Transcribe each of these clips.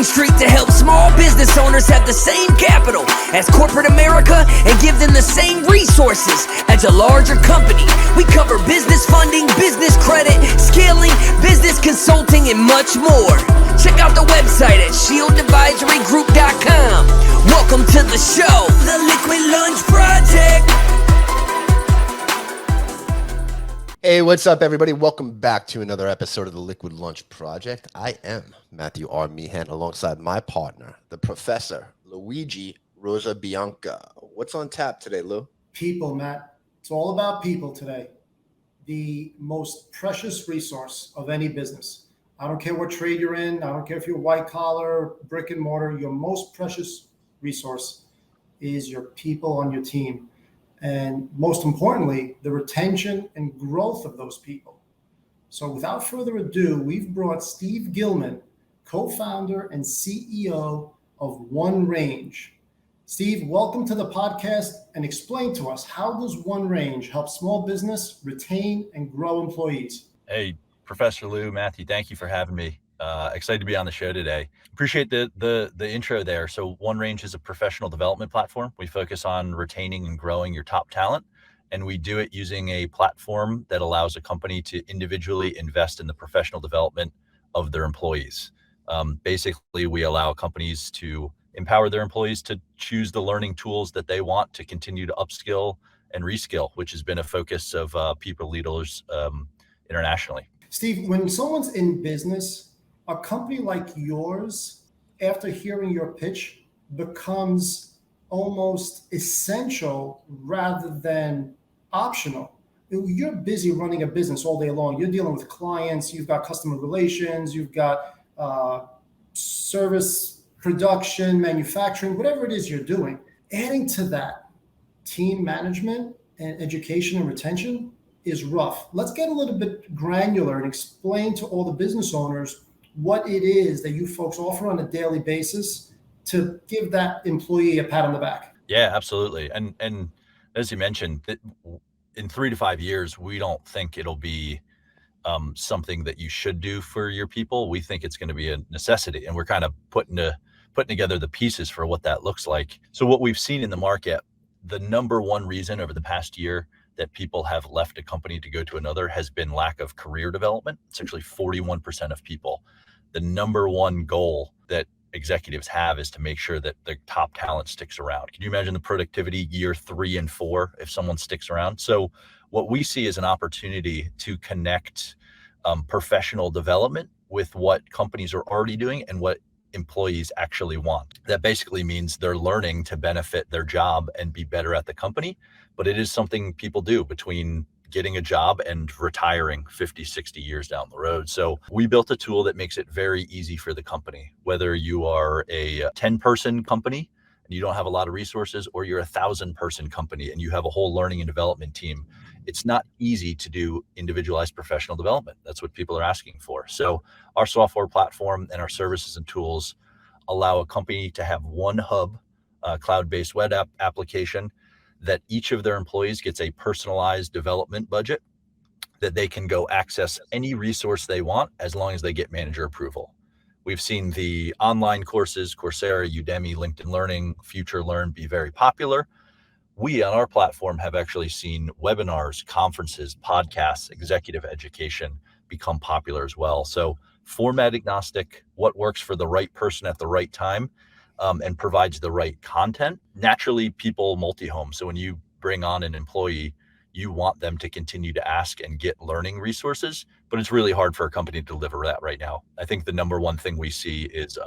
Street to help small business owners have the same capital as corporate America and give them the same resources as a larger company. We cover business funding, business credit, scaling, business consulting, and much more. Check out the website at shieldadvisorygroup.com. Welcome to the show, The Liquid Lunch Project. Hey, what's up, everybody? Welcome back to another episode of the Liquid Lunch Project. I am Matthew R. Meehan alongside my partner, the Professor Luigi Rosa Bianca. What's on tap today, Lou? People, Matt. It's all about people today. The most precious resource of any business. I don't care what trade you're in. I don't care if you're white collar, brick and mortar. Your most precious resource is your people on your team. And most importantly, the retention and growth of those people. So without further ado, we've brought Steve Gilman, co-founder and CEO of OneRange. Steve, welcome to the podcast and explain to us, how does OneRange help small business retain and grow employees? Hey, Professor Lou, Matthew, thank you for having me. Excited to be on the show today. Appreciate the intro there. So OneRange is a professional development platform. We focus on retaining and growing your top talent, and we do it using a platform that allows a company to individually invest in the professional development of their employees. Basically, we allow companies to empower their employees to choose the learning tools that they want to continue to upskill and reskill, which has been a focus of people leaders internationally. Steve, when someone's in business, a company like yours, after hearing your pitch, becomes almost essential rather than optional. You're busy running a business all day long. You're dealing with clients, you've got customer relations, you've got service, production, manufacturing, whatever it is you're doing. Adding to that, team management and education and retention is rough. Let's get a little bit granular and explain to all the business owners what it is that you folks offer on a daily basis to give that employee a pat on the back. Yeah, absolutely. And as you mentioned, that in 3 to 5 years, we don't think it'll be something that you should do for your people. We think it's going to be a necessity, and we're kind of putting together the pieces for what that looks like. So what we've seen in the market, the number one reason over the past year that people have left a company to go to another has been lack of career development. It's actually 41% of people. The number one goal that executives have is to make sure that the top talent sticks around. Can you imagine the productivity year 3 and 4 if someone sticks around? So what we see is an opportunity to connect professional development with what companies are already doing and what employees actually want. That basically means they're learning to benefit their job and be better at the company, but it is something people do between getting a job and retiring 50, 60 years down the road. So we built a tool that makes it very easy for the company, whether you are a 10-person company and you don't have a lot of resources, or you're a 1,000-person company and you have a whole learning and development team. It's not easy to do individualized professional development. That's what people are asking for. So our software platform and our services and tools allow a company to have one hub, cloud-based web application, that each of their employees gets a personalized development budget that they can go access any resource they want as long as they get manager approval. We've seen the online courses, Coursera, Udemy, LinkedIn Learning, Future Learn be very popular. We on our platform have actually seen webinars, conferences, podcasts, executive education become popular as well. So format agnostic, what works for the right person at the right time, and provides the right content. Naturally, people multi-home. So when you bring on an employee, you want them to continue to ask and get learning resources, but it's really hard for a company to deliver that right now. I think the number one thing we see is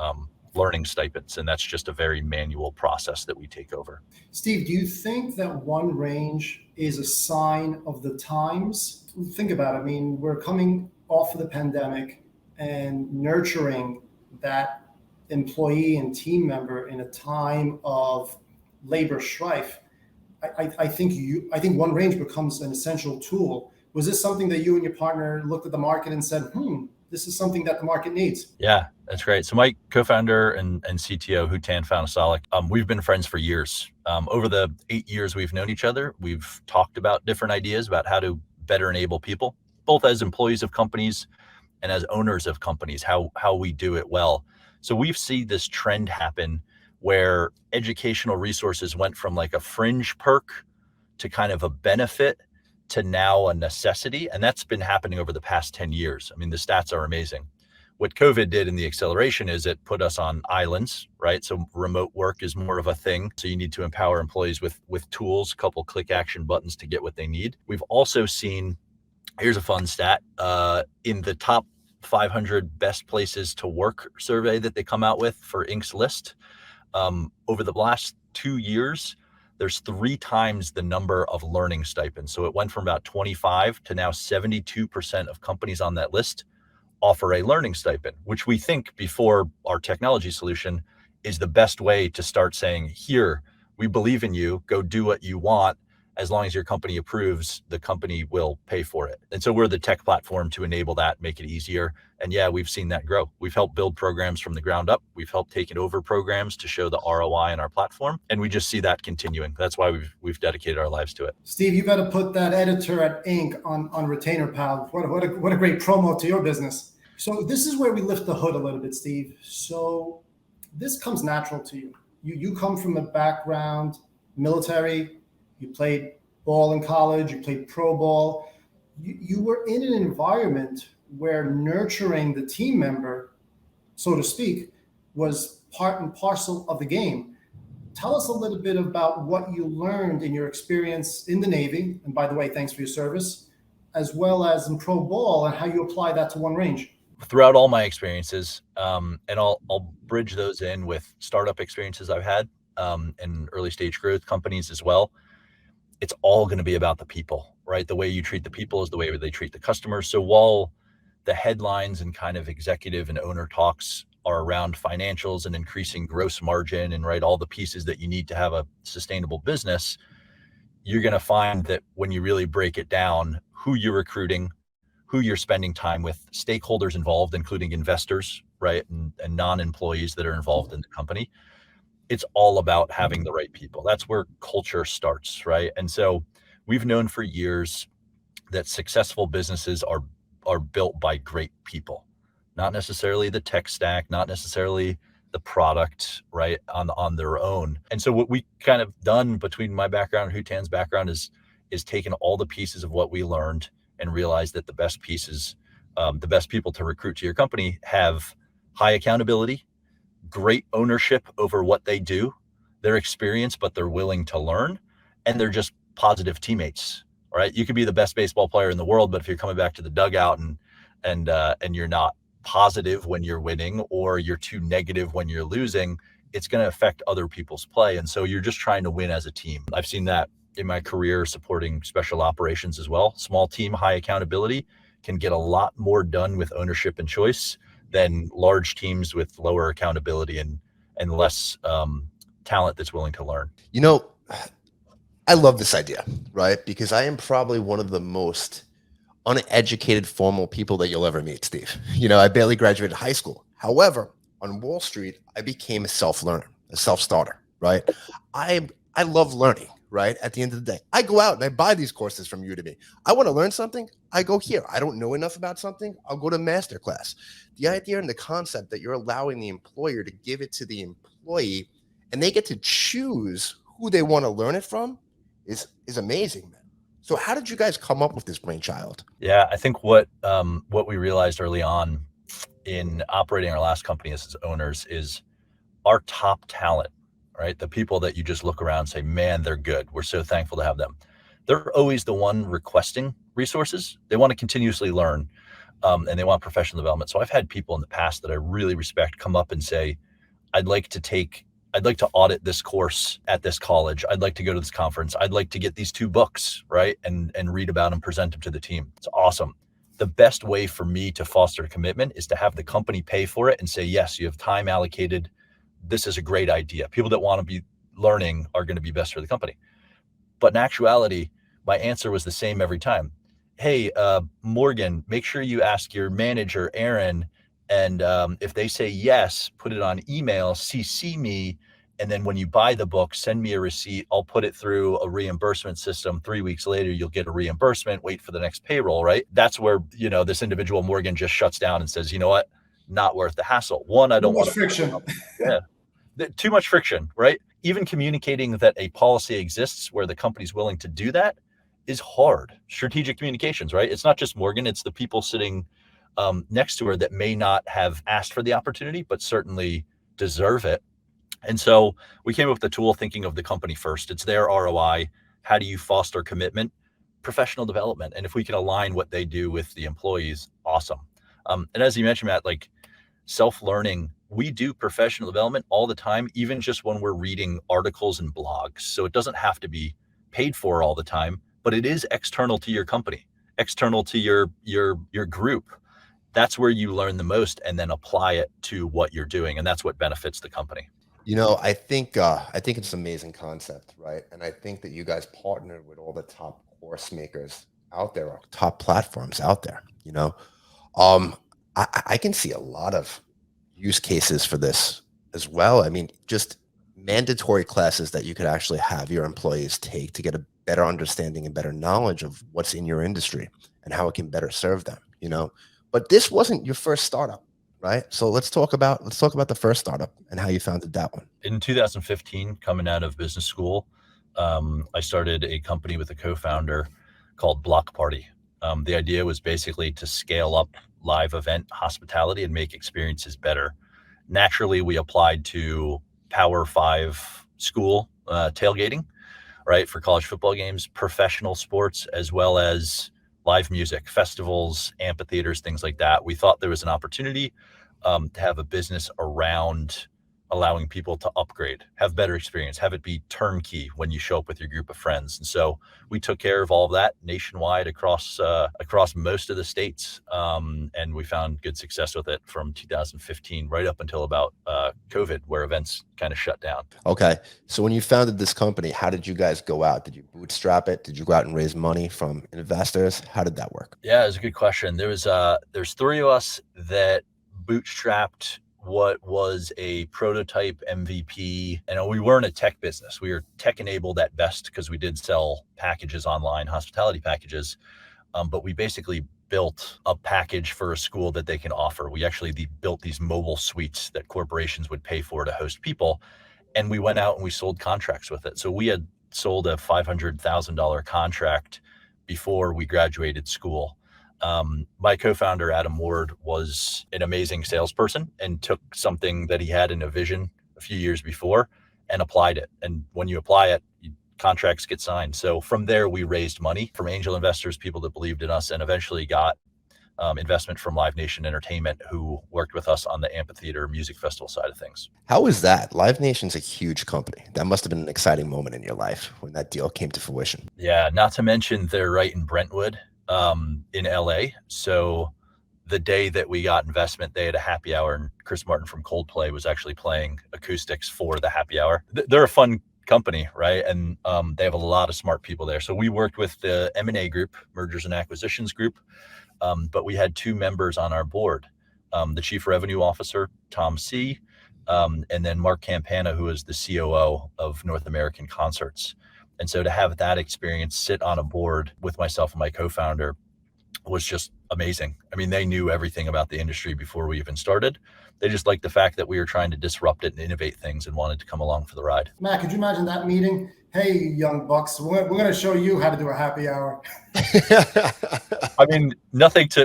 learning stipends, and that's just a very manual process that we take over. Steve, do you think that OneRange is a sign of the times? Think about it. I mean, we're coming off of the pandemic, and nurturing that employee and team member in a time of labor strife, I think OneRange becomes an essential tool. Was this something that you and your partner looked at the market and said, this is something that the market needs? Yeah, that's great. So my co-founder and CTO, Hutan Fanasalik, we've been friends for years. Over the 8 years we've known each other, we've talked about different ideas about how to better enable people, both as employees of companies and as owners of companies, how we do it well. So we've seen this trend happen where educational resources went from like a fringe perk to kind of a benefit to now a necessity. And that's been happening over the past 10 years. I mean, the stats are amazing. What COVID did in the acceleration is it put us on islands, right? So remote work is more of a thing. So you need to empower employees with tools, a couple click action buttons to get what they need. We've also seen, here's a fun stat, in the top 500 best places to work survey that they come out with for Inc.'s list, over the last 2 years, there's 3 times the number of learning stipends. So it went from about 25 to now 72% of companies on that list offer a learning stipend, which we think before our technology solution is the best way to start saying, here, we believe in you, go do what you want. As long as your company approves, the company will pay for it. And so we're the tech platform to enable that, make it easier. And yeah, we've seen that grow. We've helped build programs from the ground up. We've helped taken over programs to show the ROI in our platform. And we just see that continuing. That's why we've dedicated our lives to it. Steve, you got to put that editor at Inc. on Retainer Pal. What a great promo to your business. So this is where we lift the hood a little bit, Steve. So this comes natural to you. You come from a background, military. You played ball in college, you played pro ball. You were in an environment where nurturing the team member, so to speak, was part and parcel of the game. Tell us a little bit about what you learned in your experience in the Navy, and by the way, thanks for your service, as well as in pro ball, and how you apply that to OneRange. Throughout all my experiences, and I'll bridge those in with startup experiences I've had, and early stage growth companies as well. It's all going to be about the people, right? The way you treat the people is the way they treat the customers. So while the headlines and kind of executive and owner talks are around financials and increasing gross margin and right, all the pieces that you need to have a sustainable business, you're going to find that when you really break it down, who you're recruiting, who you're spending time with, stakeholders involved, including investors, right? And non-employees that are involved in the company. It's all about having the right people. That's where culture starts, right? And so we've known for years that successful businesses are built by great people, not necessarily the tech stack, not necessarily the product, right, on their own. And so what we kind of done between my background and Hutan's background is taken all the pieces of what we learned and realized that the best pieces, the best people to recruit to your company have high accountability, great ownership over what they do, their experience, but they're willing to learn, and they're just positive teammates, right? You could be the best baseball player in the world, but if you're coming back to the dugout and you're not positive when you're winning, or you're too negative when you're losing, it's going to affect other people's play. And so you're just trying to win as a team. I've seen that in my career supporting special operations as well. Small team, high accountability can get a lot more done with ownership and choice than large teams with lower accountability and less talent that's willing to learn. You know, I love this idea, right? Because I am probably one of the most uneducated formal people that you'll ever meet, Steve. You know, I barely graduated high school. However, on Wall Street, I became a self-learner, a self-starter, right? I love learning. Right? At the end of the day, I go out and I buy these courses from Udemy. I want to learn something. I go here. I don't know enough about something. I'll go to masterclass. The idea and the concept that you're allowing the employer to give it to the employee and they get to choose who they want to learn it from is amazing, man. So how did you guys come up with this brainchild? Yeah, I think what we realized early on in operating our last company as owners is our top talent, right? The people that you just look around and say, man, they're good. We're so thankful to have them. They're always the one requesting resources. They want to continuously learn, and they want professional development. So I've had people in the past that I really respect come up and say, I'd like to audit this course at this college. I'd like to go to this conference. I'd like to get these 2 books, right? And read about them, present them to the team. It's awesome. The best way for me to foster commitment is to have the company pay for it and say, yes, you have time allocated. This is a great idea. People that want to be learning are going to be best for the company. But in actuality, my answer was the same every time. Hey, Morgan, make sure you ask your manager, Aaron, and if they say yes, put it on email, CC me, and then when you buy the book, send me a receipt. I'll put it through a reimbursement system. 3 weeks later, you'll get a reimbursement. Wait for the next payroll, right? That's where, this individual, Morgan, just shuts down and says, you know what? not worth the hassle. One, I Too don't much want friction. to, too much friction, right? Even communicating that a policy exists where the company's willing to do that is hard. Strategic communications, right? It's not just Morgan, it's the people sitting next to her that may not have asked for the opportunity, but certainly deserve it. And so we came up with the tool thinking of the company first. It's their ROI. How do you foster commitment? Professional development. And if we can align what they do with the employees, awesome. And as you mentioned, Matt, like self-learning, we do professional development all the time, even just when we're reading articles and blogs. So it doesn't have to be paid for all the time, but it is external to your company, external to your group. That's where you learn the most and then apply it to what you're doing. And that's what benefits the company. I think it's an amazing concept, right? And I think that you guys partnered with all the top course makers out there, or top platforms out there. I can see a lot of use cases for this as well. I mean, just mandatory classes that you could actually have your employees take to get a better understanding and better knowledge of what's in your industry and how it can better serve them. But this wasn't your first startup, right? So let's talk about the first startup and how you founded that one. In 2015, coming out of business school, I started a company with a co-founder called Block Party. The idea was basically to scale up live event hospitality and make experiences better. Naturally, we applied to Power 5 school tailgating, right, for college football games, professional sports, as well as live music, festivals, amphitheaters, things like that. We thought there was an opportunity to have a business around allowing people to upgrade, have better experience, have it be turnkey when you show up with your group of friends. And so we took care of all of that nationwide across most of the states. And we found good success with it from 2015 right up until about COVID, where events kind of shut down. Okay. So when you founded this company, how did you guys go out? Did you bootstrap it? Did you go out and raise money from investors? How did that work? Yeah, it's a good question. There's three of us that bootstrapped what was a prototype MVP. And we weren't a tech business. We were tech enabled at best because we did sell packages online, hospitality packages. But we basically built a package for a school that they can offer. We actually built these mobile suites that corporations would pay for to host people. And we went out and we sold contracts with it. So we had sold a $500,000 contract before we graduated school. My co-founder, Adam Ward, was an amazing salesperson and took something that he had in a vision a few years before and applied it. And when you apply it, contracts get signed. So from there, we raised money from angel investors, people that believed in us, and eventually got investment from Live Nation Entertainment, who worked with us on the amphitheater music festival side of things. How was that? Live Nation's a huge company. That must have been an exciting moment in your life when that deal came to fruition. Yeah, not to mention they're right in Brentwood, in LA. So the day that we got investment, they had a happy hour, and Chris Martin from Coldplay was actually playing acoustics for the happy hour. They're a fun company, right? And they have a lot of smart people there. So we worked with the M&A group, mergers and acquisitions group, but we had two members on our board, the chief revenue officer, Tom C., and then Mark Campana, who is the COO of North American Concerts. And so to have that experience sit on a board with myself and my co-founder was just amazing. I mean, they knew everything about the industry before we even started. They just liked the fact that we were trying to disrupt it and innovate things and wanted to come along for the ride. Matt, could you imagine that meeting? Hey, young bucks, we're going to show you how to do a happy hour. I mean,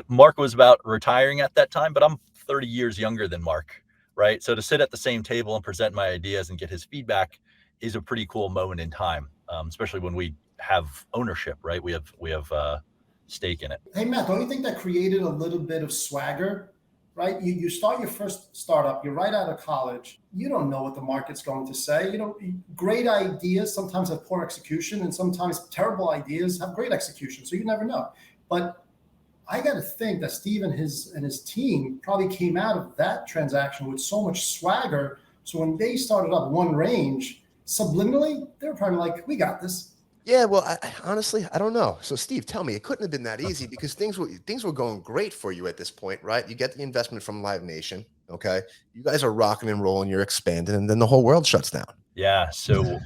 Mark was about retiring at that time, but I'm 30 years younger than Mark, right? So to sit at the same table and present my ideas and get his feedback is a pretty cool moment in time, especially when we have ownership, right? We have stake in it. Hey, Matt, don't you think that created a little bit of swagger, right? You start your first startup, you're right out of college. You don't know what the market's going to say. Great ideas sometimes have poor execution, and sometimes terrible ideas have great execution. So you never know. But I got to think that Steve and his team probably came out of that transaction with so much swagger. So when they started up OneRange, subliminally, they were probably like, we got this. Yeah, well, honestly, I don't know. So, Steve, tell me, it couldn't have been that easy because things were going great for you at this point, right? You get the investment from Live Nation, okay? You guys are rocking and rolling, you're expanding, and then the whole world shuts down. Yeah, so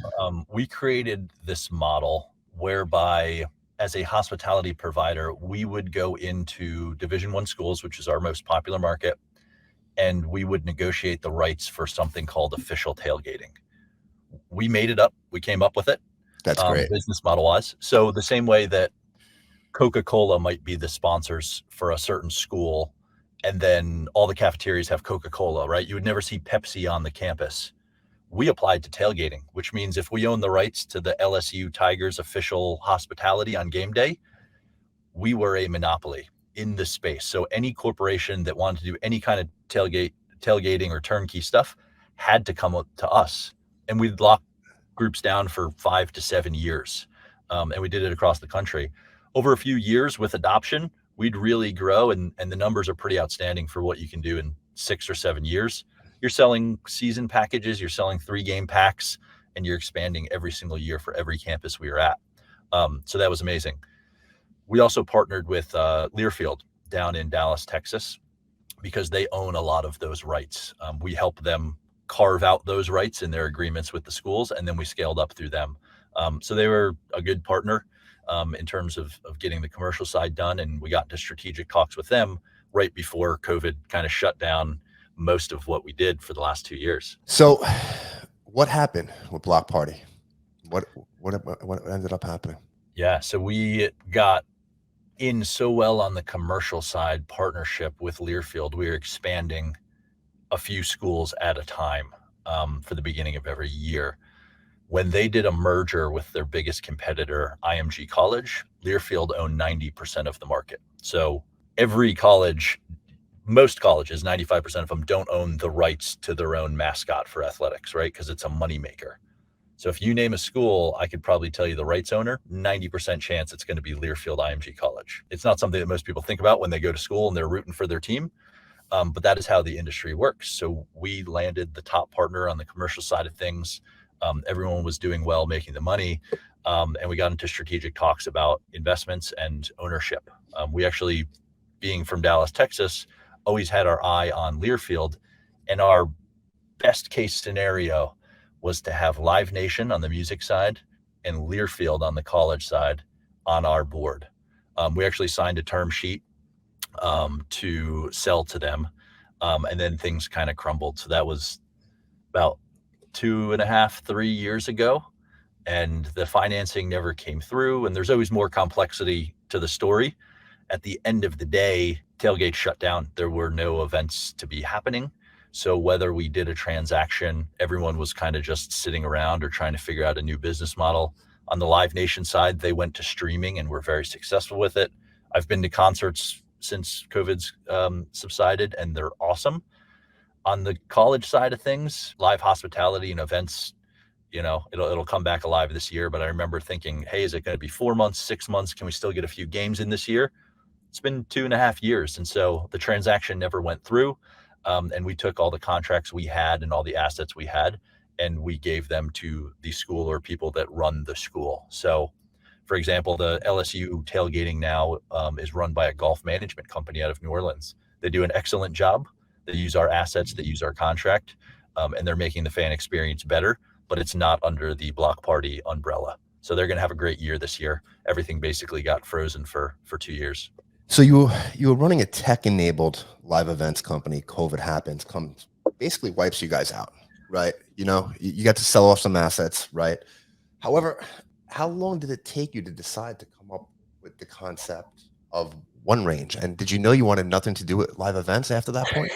we created this model whereby, as a hospitality provider, we would go into Division I schools, which is our most popular market, and we would negotiate the rights for something called official tailgating. We made it up. We came up with it. That's great. Business model wise. So the same way that Coca-Cola might be the sponsors for a certain school, and then all the cafeterias have Coca-Cola, right? You would never see Pepsi on the campus. We applied to tailgating, which means if we own the rights to the LSU Tigers official hospitality on game day, we were a monopoly in this space. So any corporation that wanted to do any kind of tailgating or turnkey stuff had to come up to us, and we'd lock groups down for 5 to 7 years. And we did it across the country. Over a few years with adoption, we'd really grow, and the numbers are pretty outstanding for what you can do in 6 or 7 years. You're selling season packages, you're selling 3-game packs, and you're expanding every single year for every campus we were at. So that was amazing. We also partnered with Learfield down in Dallas, Texas, because they own a lot of those rights. We help them carve out those rights in their agreements with the schools, and then we scaled up through them. So they were a good partner in terms of getting the commercial side done, and we got into strategic talks with them right before COVID kind of shut down most of what we did for the last 2 years. So what happened with Block Party? What ended up happening? Yeah, so we got in so well on the commercial side partnership with Learfield. We were expanding a few schools at a time for the beginning of every year. When they did a merger with their biggest competitor, IMG College, Learfield owned 90% of the market. So every college, most colleges, 95% of them don't own the rights to their own mascot for athletics, right? Because it's a moneymaker. So if you name a school, I could probably tell you the rights owner, 90% chance it's going to be Learfield IMG College. It's not something that most people think about when they go to school and they're rooting for their team. But that is how the industry works. So we landed the top partner on the commercial side of things. Everyone was doing well, making the money. And we got into strategic talks about investments and ownership. We actually, being from Dallas, Texas, always had our eye on Learfield. And our best case scenario was to have Live Nation on the music side and Learfield on the college side on our board. We actually signed a term sheet to sell to them. And then things kind of crumbled. So that was about 2.5, 3 years ago. And the financing never came through. And there's always more complexity to the story. At the end of the day, tailgate shut down. There were no events to be happening. So whether we did a transaction, everyone was kind of just sitting around or trying to figure out a new business model. On the Live Nation side, they went to streaming and were very successful with it. I've been to concerts since COVID's subsided, and they're awesome. On the college side of things, live hospitality and events, it'll come back alive this year. But I remember thinking, hey, is it going to be 4 months, 6 months? Can we still get a few games in this year? It's been 2.5 years. And so the transaction never went through. And we took all the contracts we had and all the assets we had, and we gave them to the school or people that run the school. So, for example, the LSU tailgating now is run by a golf management company out of New Orleans. They do an excellent job. They use our assets, they use our contract, and they're making the fan experience better, but it's not under the Block Party umbrella. So they're going to have a great year this year. Everything basically got frozen for 2 years. So you were running a tech-enabled live events company. COVID happens, basically wipes you guys out, right? You got to sell off some assets, right? However, how long did it take you to decide to come up with the concept of OneRange? And did you know you wanted nothing to do with live events after that point?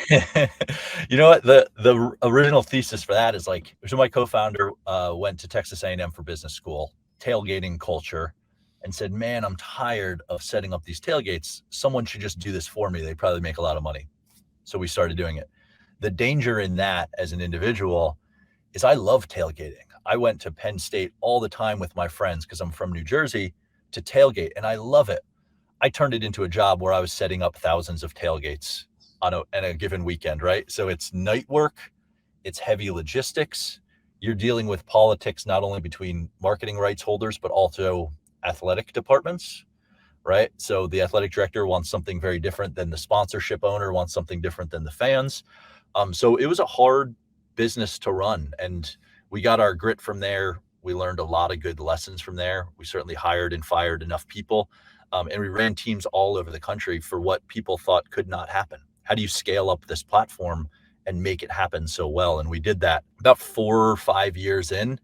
You know what? The original thesis for that is so my co-founder went to Texas A&M for business school, tailgating culture, and said, man, I'm tired of setting up these tailgates. Someone should just do this for me. They probably make a lot of money. So we started doing it. The danger in that as an individual is I love tailgating. I went to Penn State all the time with my friends because I'm from New Jersey to tailgate, and I love it. I turned it into a job where I was setting up thousands of tailgates on a given weekend, right? So it's night work, it's heavy logistics. You're dealing with politics, not only between marketing rights holders, but also athletic departments, right? So the athletic director wants something very different than the sponsorship owner wants something different than the fans. So it was a hard business to run, and we got our grit from there. We learned a lot of good lessons from there. We certainly hired and fired enough people, and we ran teams all over the country for what people thought could not happen. How do you scale up this platform and make it happen so well. And we did that. About 4 or 5 years in,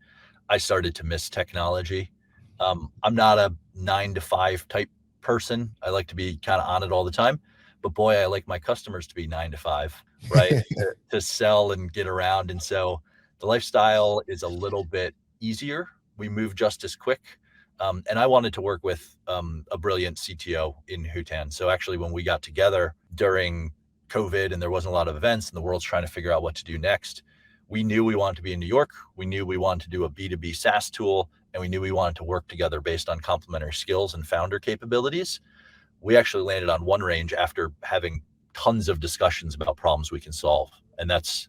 I started to miss technology. I'm not a 9 to 5 type person. I like to be kind of on it all the time, but boy, I like my customers to be 9 to 5, right? To sell and get around. And so the lifestyle is a little bit easier. We move just as quick. And I wanted to work with a brilliant CTO in Hutan. So actually, when we got together during COVID and there wasn't a lot of events and the world's trying to figure out what to do next, we knew we wanted to be in New York. We knew we wanted to do a B2B SaaS tool, and we knew we wanted to work together based on complementary skills and founder capabilities. We actually landed on OneRange after having tons of discussions about problems we can solve. And that's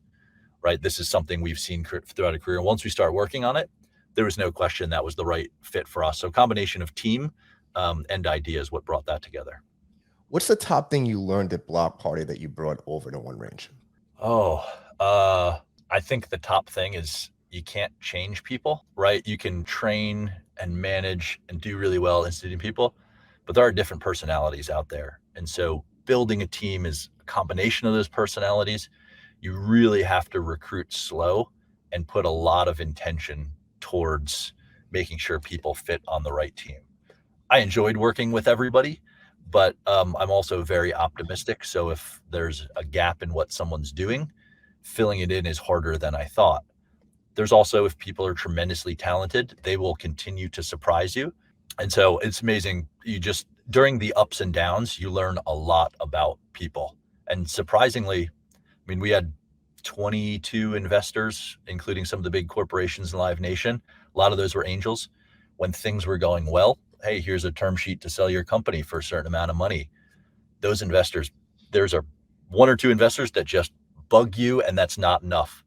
right. This is something we've seen throughout a career. And once we start working on it, there was no question that was the right fit for us. So combination of team and ideas, what brought that together. What's the top thing you learned at Block Party that you brought over to OneRange? I think the top thing is you can't change people, right? You can train and manage and do really well instituting people, but there are different personalities out there. And so building a team is a combination of those personalities. You really have to recruit slow and put a lot of intention towards making sure people fit on the right team. I enjoyed working with everybody, but I'm also very optimistic. So if there's a gap in what someone's doing, filling it in is harder than I thought. There's also, if people are tremendously talented, they will continue to surprise you. And so it's amazing. During the ups and downs, you learn a lot about people. And surprisingly, we had 22 investors, including some of the big corporations in Live Nation. A lot of those were angels. When things were going well, hey, here's a term sheet to sell your company for a certain amount of money. Those investors, there's 1 or 2 investors that just bug you, and that's not enough.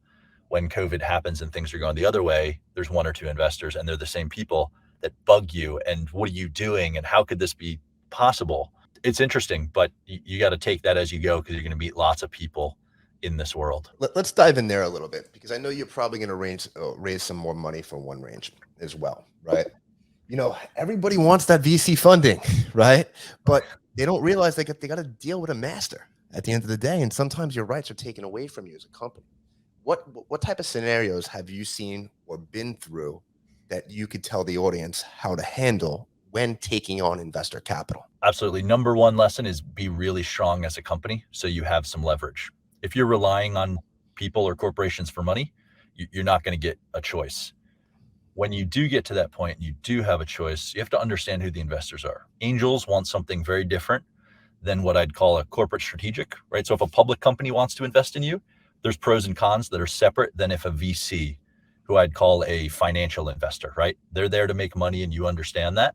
When COVID happens and things are going the other way, there's 1 or 2 investors, and they're the same people that bug you. And what are you doing? And how could this be possible? It's interesting, but you got to take that as you go, because you're going to meet lots of people in this world. Let's dive in there a little bit, because I know you're probably going to raise some more money for OneRange as well, right? Everybody wants that VC funding, right? But they don't realize they got to deal with a master at the end of the day, and sometimes your rights are taken away from you as a company. What type of scenarios have you seen or been through that you could tell the audience how to handle when taking on investor capital? Absolutely. Number 1 lesson is be really strong as a company so you have some leverage. If you're relying on people or corporations for money, you're not going to get a choice. When you do get to that point, you do have a choice. You have to understand who the investors are. Angels want something very different than what I'd call a corporate strategic, right? So if a public company wants to invest in you, there's pros and cons that are separate than if a VC, who I'd call a financial investor, right? They're there to make money, and you understand that.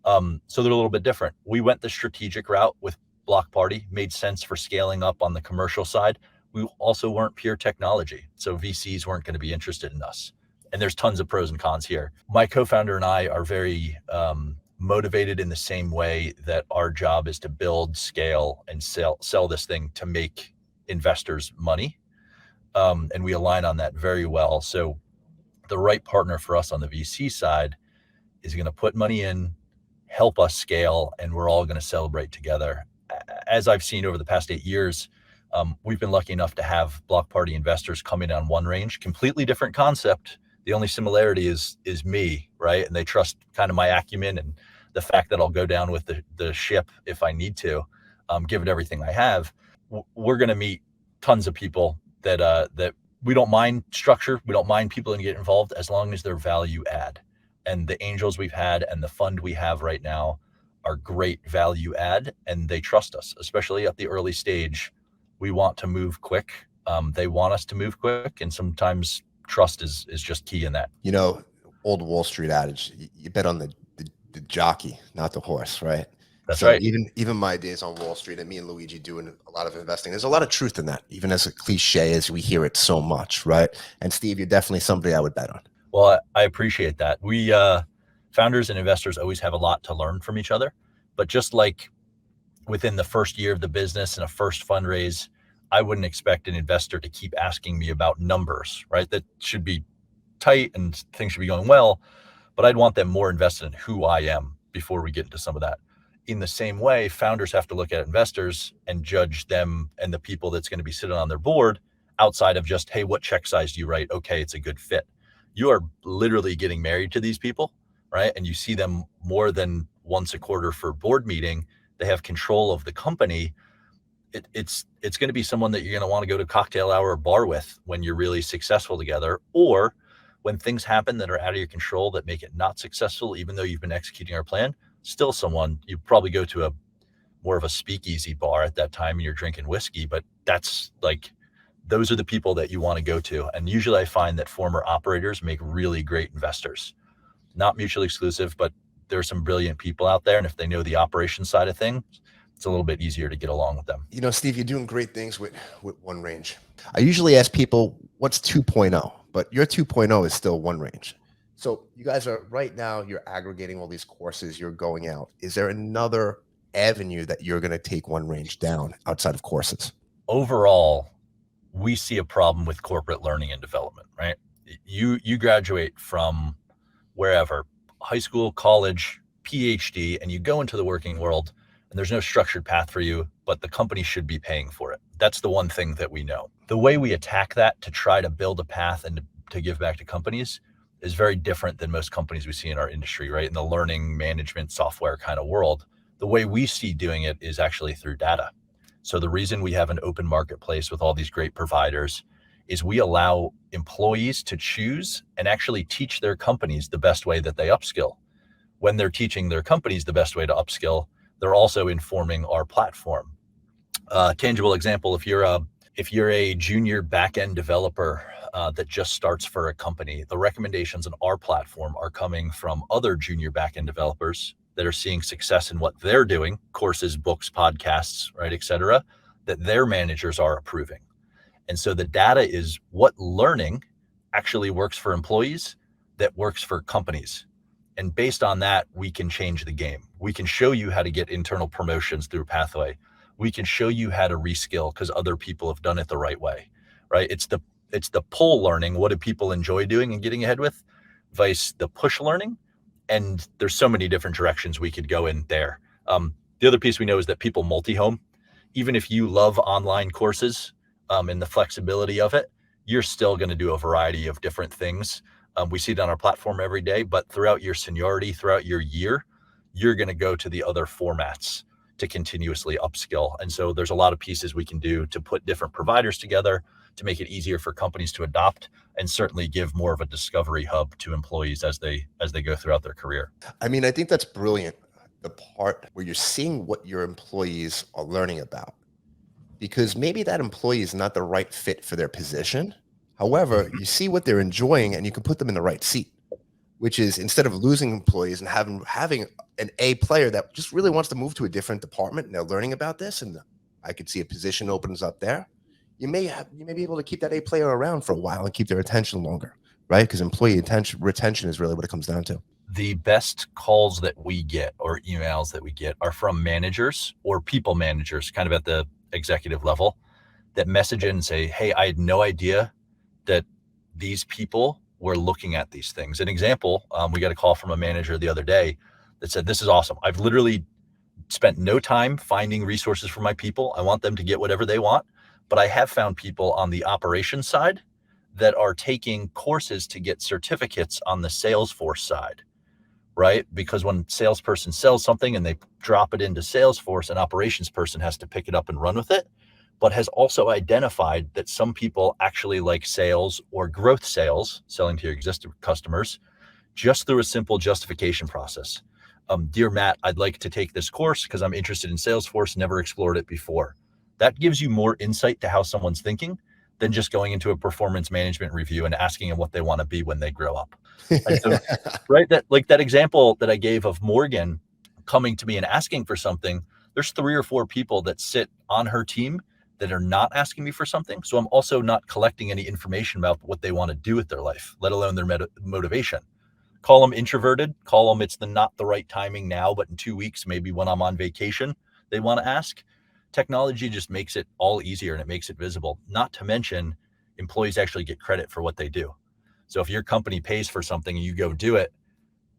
So they're a little bit different. We went the strategic route with Block Party, made sense for scaling up on the commercial side. We also weren't pure technology, so VCs weren't going to be interested in us. And there's tons of pros and cons here. My co-founder and I are very motivated in the same way that our job is to build, scale, and sell this thing to make investors money. And we align on that very well. So the right partner for us on the VC side is going to put money in, help us scale, and we're all going to celebrate together. As I've seen over the past 8 years, we've been lucky enough to have Block Party investors come in on OneRange, completely different concept. The only similarity is me, right? And they trust kind of my acumen and the fact that I'll go down with the ship if I need to, give it everything I have. We're going to meet tons of people that we don't mind structure. We don't mind people to get involved as long as they're value add. And the angels we've had and the fund we have right now are great value add, and they trust us, especially at the early stage. We want to move quick. They want us to move quick, and sometimes trust is just key in that. Old Wall Street adage, you bet on the jockey, not the horse, right? That's right. Even my days on Wall Street, and me and Luigi doing a lot of investing, there's a lot of truth in that, even as a cliche as we hear it so much, right? And Steve, you're definitely somebody I would bet on. Well, I appreciate that. We founders and investors always have a lot to learn from each other, but just like within the first year of the business and a first fundraise, I wouldn't expect an investor to keep asking me about numbers, right? That should be tight and things should be going well, but I'd want them more invested in who I am before we get into some of that. In the same way, founders have to look at investors and judge them and the people that's going to be sitting on their board outside of just, hey, what check size do you write? Okay, it's a good fit. You are literally getting married to these people, right? And you see them more than once a quarter for board meeting. They have control of the company. It's going to be someone that you're going to want to go to cocktail hour or bar with when you're really successful together, or when things happen that are out of your control that make it not successful, even though you've been executing our plan, still someone you probably go to a more of a speakeasy bar at that time and you're drinking whiskey, but that's like, those are the people that you want to go to. And usually I find that former operators make really great investors. Not mutually exclusive, but there's some brilliant people out there. And if they know the operation side of things, it's a little bit easier to get along with them. You know, Steve, you're doing great things with OneRange. I usually ask people, what's 2.0? But your 2.0 is still OneRange. So you guys are right now, you're aggregating all these courses, you're going out. Is there another avenue that you're going to take OneRange down outside of courses? Overall, we see a problem with corporate learning and development, right? You graduate from wherever, high school, college, PhD, and you go into the working world and there's no structured path for you, but the company should be paying for it. That's the one thing that we know. The way we attack that to try to build a path and to give back to companies is very different than most companies we see in our industry, right? In the learning management software kind of world, the way we see doing it is actually through data. So the reason we have an open marketplace with all these great providers is we allow employees to choose and actually teach their companies the best way that they upskill. When they're teaching their companies the best way to upskill, they're also informing our platform. Tangible example, if you're a junior back-end developer that just starts for a company, the recommendations on our platform are coming from other junior back-end developers that are seeing success in what they're doing, courses, books, podcasts, right, et cetera, that their managers are approving. And so the data is what learning actually works for employees that works for companies. And based on that, we can change the game. We can show you how to get internal promotions through Pathway. We can show you how to reskill because other people have done it the right way, right? It's the pull learning. What do people enjoy doing and getting ahead with? Vice the push learning. And there's so many different directions we could go in there. The other piece we know is that people multi-home. Even if you love online courses and the flexibility of it, you're still going to do a variety of different things. We see it on our platform every day, but throughout your seniority, throughout your year, you're going to go to the other formats to continuously upskill. And so there's a lot of pieces we can do to put different providers together to make it easier for companies to adopt and certainly give more of a discovery hub to employees as they go throughout their career. I mean, I think that's brilliant. The part where you're seeing what your employees are learning about, because maybe that employee is not the right fit for their position. However, you see what they're enjoying and you can put them in the right seat, which is instead of losing employees and having an A player that just really wants to move to a different department and they're learning about this, and I could see a position opens up there. You may be able to keep that A player around for a while and keep their attention longer, right? Because employee retention is really what it comes down to. The best calls that we get or emails that we get are from managers or people managers, kind of at the executive level, that message in and say, hey, I had no idea that these people were looking at these things. An example, we got a call from a manager the other day that said, this is awesome. I've literally spent no time finding resources for my people. I want them to get whatever they want, but I have found people on the operations side that are taking courses to get certificates on the Salesforce side, right? Because when salesperson sells something and they drop it into Salesforce, an operations person has to pick it up and run with it, but has also identified that some people actually like sales or growth sales, selling to your existing customers, just through a simple justification process. Dear Matt, I'd like to take this course because I'm interested in Salesforce, never explored it before. That gives you more insight to how someone's thinking than just going into a performance management review and asking them what they want to be when they grow up. And so, right, that example that I gave of Morgan coming to me and asking for something, there's 3 or 4 people that sit on her team that are not asking me for something. So I'm also not collecting any information about what they want to do with their life, let alone their motivation. Call them introverted, call them it's not the right timing now, but in 2 weeks, maybe when I'm on vacation, they want to ask. Technology just makes it all easier and it makes it visible. Not to mention, employees actually get credit for what they do. So if your company pays for something and you go do it,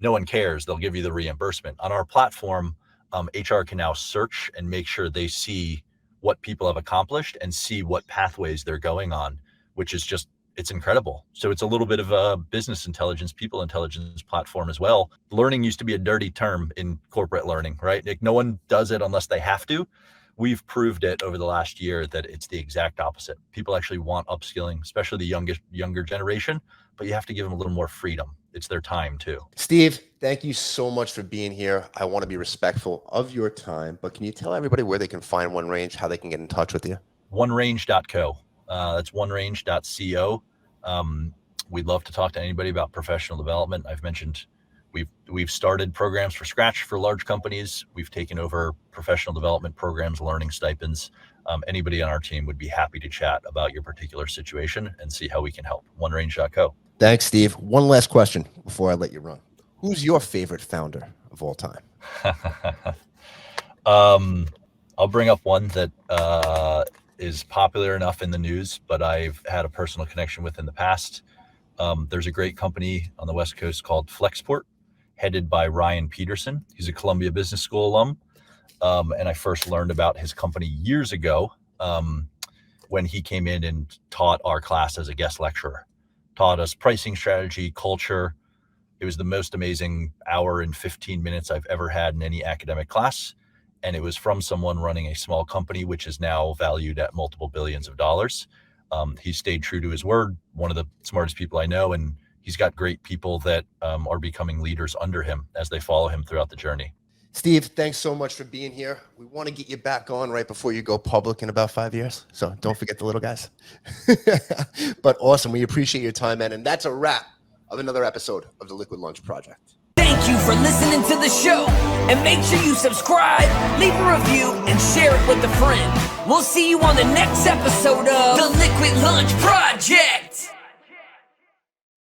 no one cares. They'll give you the reimbursement. On our platform, HR can now search and make sure they see what people have accomplished and see what pathways they're going on. which is just, it's incredible. So it's a little bit of a business intelligence, people intelligence platform as well. Learning used to be a dirty term in corporate learning, right? Like no one does it unless they have to. We've proved it over the last year that it's the exact opposite. People actually want upskilling, especially the younger generation, but you have to give them a little more freedom. It's their time too. Steve, thank you so much for being here. I want to be respectful of your time, but can you tell everybody where they can find OneRange, how they can get in touch with you? OneRange.co. That's OneRange.co. We'd love to talk to anybody about professional development. I've mentioned we've started programs from scratch for large companies. We've taken over professional development programs, learning stipends. Anybody on our team would be happy to chat about your particular situation and see how we can help. OneRange.co. Thanks, Steve. One last question before I let you run. Who's your favorite founder of all time? I'll bring up one that is popular enough in the news, but I've had a personal connection with in the past. There's a great company on the West Coast called Flexport, headed by Ryan Peterson. He's a Columbia Business School alum. And I first learned about his company years ago when he came in and taught our class as a guest lecturer. Taught us pricing strategy, culture. It was the most amazing hour and 15 minutes I've ever had in any academic class. And it was from someone running a small company, which is now valued at multiple billions of dollars. He stayed true to his word, one of the smartest people I know. And he's got great people that are becoming leaders under him as they follow him throughout the journey. Steve, thanks so much for being here. We want to get you back on right before you go public in about 5 years. So don't forget the little guys. But awesome. We appreciate your time, man. And that's a wrap of another episode of the Liquid Lunch Project. Thank you for listening to the show. And make sure you subscribe, leave a review, and share it with a friend. We'll see you on the next episode of the Liquid Lunch Project.